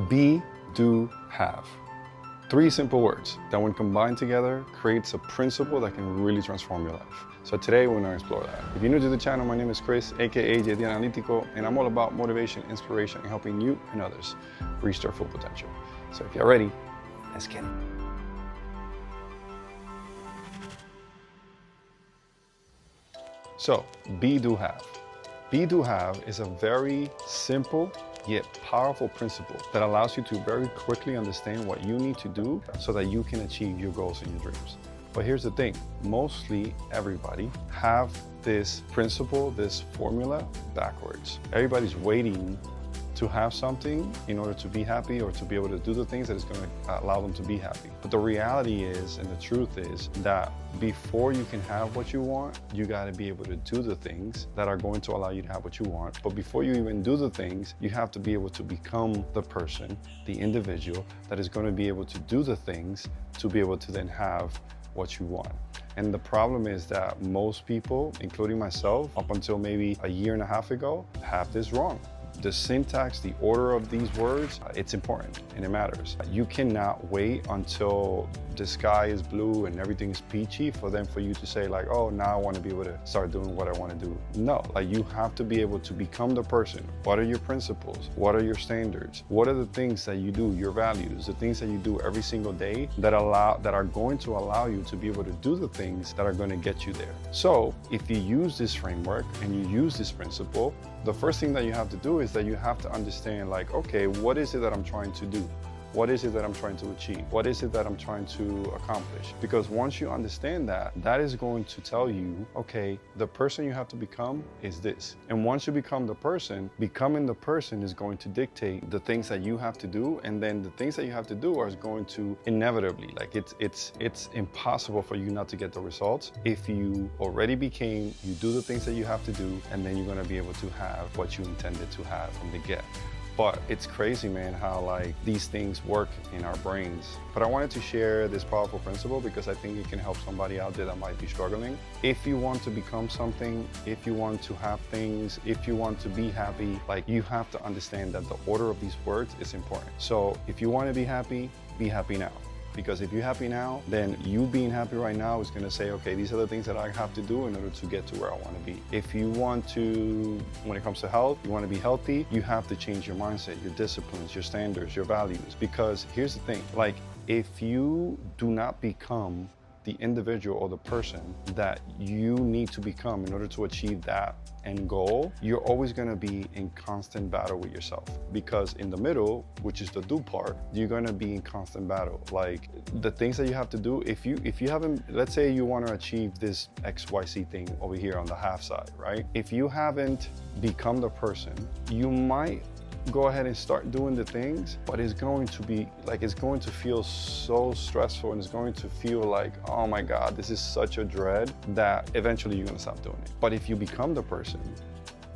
Be, do, have. Three simple words that when combined together creates a principle that can really transform your life. So today we're gonna explore that. If you're new to the channel, my name is Chris, aka JD Analitico, and I'm all about motivation, inspiration, and helping you and others reach their full potential. So if you're ready, let's get it. So, be, do, have. Be, do, have is a very simple yet powerful principle that allows you to very quickly understand what you need to do so that you can achieve your goals and your dreams. But here's the thing, mostly everybody have this principle, this formula backwards. Everybody's waiting to have something in order to be happy or to be able to do the things that is going to allow them to be happy. But the reality is, and the truth is, that before you can have what you want, you got to be able to do the things that are going to allow you to have what you want. But before you even do the things, you have to be able to become the person, the individual that is going to be able to do the things to be able to then have what you want. And the problem is that most people, including myself, up until maybe a year and a half ago, have this wrong. The syntax, the order of these words, it's important and it matters. You cannot wait until the sky is blue and everything is peachy for you to say like, oh, now I want to be able to start doing what I want to do. No, like you have to be able to become the person. What are your principles? What are your standards? What are the things that you do, your values, the things that you do every single day that are going to allow you to be able to do the things that are going to get you there. So if you use this framework and you use this principle, the first thing that you have to do is that you have to understand like, okay, what is it that I'm trying to do? What is it that I'm trying to achieve? What is it that I'm trying to accomplish? Because once you understand that, that is going to tell you, okay, the person you have to become is this. And once you become the person, becoming the person is going to dictate the things that you have to do. And then the things that you have to do are going to inevitably, like it's impossible for you not to get the results. If you already became, you do the things that you have to do, and then you're going to be able to have what you intended to have from the get. But it's crazy, man, how like these things work in our brains. But I wanted to share this powerful principle because I think it can help somebody out there that might be struggling. If you want to become something, if you want to have things, if you want to be happy, like you have to understand that the order of these words is important. So if you want to be happy now. Because if you're happy now, then you being happy right now is gonna say, okay, these are the things that I have to do in order to get to where I wanna be. If you want to, when it comes to health, you wanna be healthy, you have to change your mindset, your disciplines, your standards, your values. Because here's the thing, like if you do not become the individual or the person that you need to become in order to achieve that end goal, you're always gonna be in constant battle with yourself. Because in the middle, which is the do part, you're gonna be in constant battle. Like the things that you have to do, if you haven't, let's say you wanna achieve this XYZ thing over here on the have side, right? If you haven't become the person, you might go ahead and start doing the things, but it's going to be like, it's going to feel so stressful and it's going to feel like, oh my God, this is such a dread that eventually you're gonna stop doing it. But if you become the person,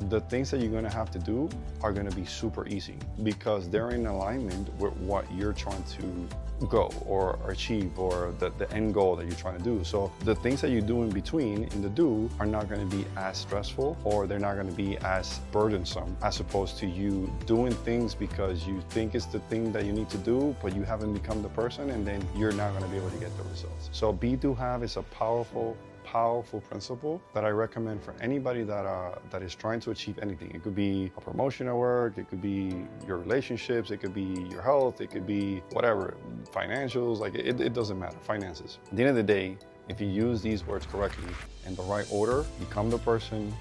the things that you're gonna have to do are gonna be super easy because they're in alignment with what you're trying to go or achieve or the end goal that you're trying to do. So the things that you do in between, in the do, are not gonna be as stressful or they're not gonna be as burdensome as opposed to you doing things because you think it's the thing that you need to do, but you haven't become the person and then you're not gonna be able to get the results. So be, do, have is a powerful principle that I recommend for anybody that is trying to achieve anything. It could be a promotion at work, it could be your relationships, it could be your health, it could be whatever, financials, like it doesn't matter, finances. At the end of the day, if you use these words correctly in the right order, become the person,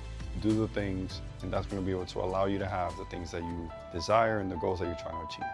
do the things, and that's going to be able to allow you to have the things that you desire and the goals that you're trying to achieve.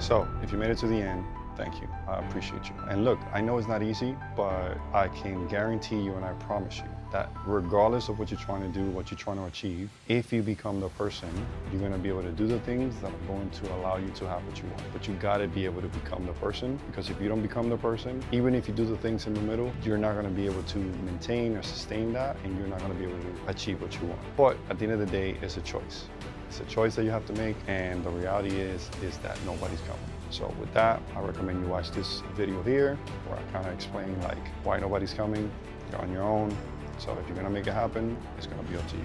So if you made it to the end, thank you. I appreciate you. And look, I know it's not easy, but I can guarantee you and I promise you that regardless of what you're trying to do, what you're trying to achieve, if you become the person, you're gonna be able to do the things that are going to allow you to have what you want. But you gotta be able to become the person, because if you don't become the person, even if you do the things in the middle, you're not gonna be able to maintain or sustain that, and you're not gonna be able to achieve what you want. But at the end of the day, it's a choice. It's a choice that you have to make, and the reality is that nobody's coming. So with that, I recommend you watch this video here where I kind of explain like why nobody's coming. You're on your own. So if you're gonna make it happen, it's gonna be up to you.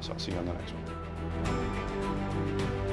So I'll see you on the next one.